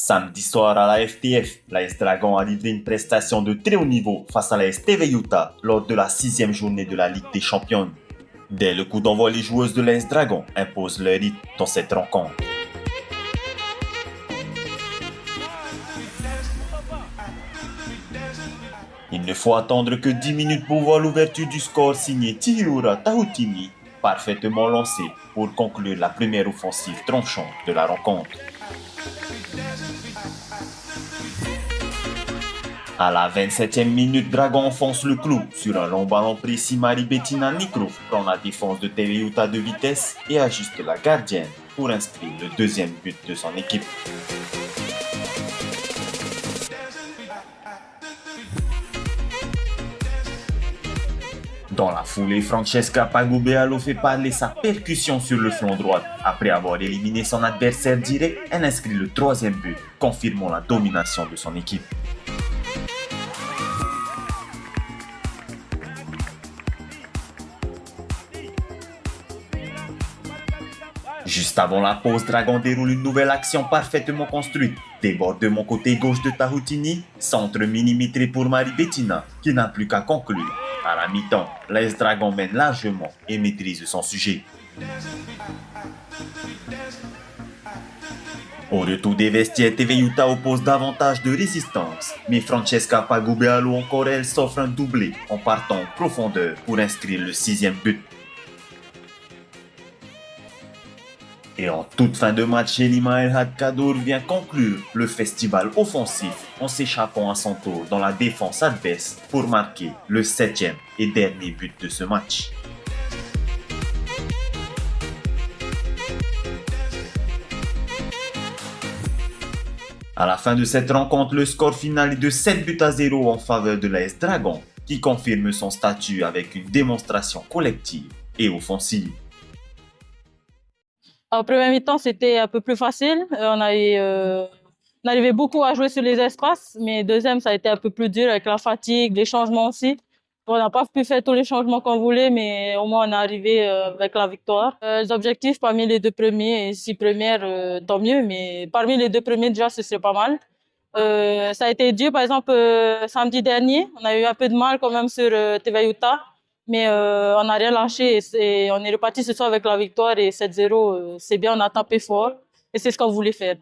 Samedi soir à la FTF, l'AS Dragon a livré une prestation de très haut niveau face à l'AS TV Utah lors de la 6e journée de la Ligue des Champions. Dès le coup d'envoi, les joueuses de l'AS Dragon imposent leur rythme dans cette rencontre. Il ne faut attendre que 10 minutes pour voir l'ouverture du score signé Chihiro Tahutini, parfaitement lancé pour conclure la première offensive tranchante de la rencontre. À la 27e minute, Dragon enfonce le clou. Sur un long ballon précis, Marie-Bettina Nikrov prend la défense de TV Utah de vitesse et ajuste la gardienne pour inscrire le deuxième but de son équipe. Dans la foulée, Francesca Pagubealo fait parler sa percussion sur le flanc droit. Après avoir éliminé son adversaire direct, elle inscrit le troisième but, confirmant la domination de son équipe. Juste avant la pause, Dragon déroule une nouvelle action parfaitement construite. Débordement côté gauche de Tahutini, centre millimétré pour Marie-Bettina, qui n'a plus qu'à conclure. À la mi-temps, l'AS Dragon mène largement et maîtrise son sujet. Au retour des vestiaires, TV Utah oppose davantage de résistance, mais Francesca Pagubealo encore elle s'offre un doublé en partant en profondeur pour inscrire le 6e but. Et en toute fin de match, Elima El Hadkadour vient conclure le festival offensif en s'échappant à son tour dans la défense adverse pour marquer le 7e et dernier but de ce match. À la fin de cette rencontre, le score final est de 7-0 en faveur de l'AS Dragon, qui confirme son statut avec une démonstration collective et offensive. En première mi-temps, c'était un peu plus facile. On arrivait beaucoup à jouer sur les espaces, mais deuxième, ça a été un peu plus dur avec la fatigue, les changements aussi. On n'a pas pu faire tous les changements qu'on voulait, mais au moins on est arrivé avec la victoire. Les objectifs parmi les 2 premiers et 6 premières, tant mieux, mais parmi les 2 premiers déjà, ce serait pas mal. Ça a été dur, par exemple, samedi dernier, on a eu un peu de mal quand même sur TV Utah. Mais on n'a rien lâché et on est reparti ce soir avec la victoire et 7-0. C'est bien, on a tapé fort et c'est ce qu'on voulait faire.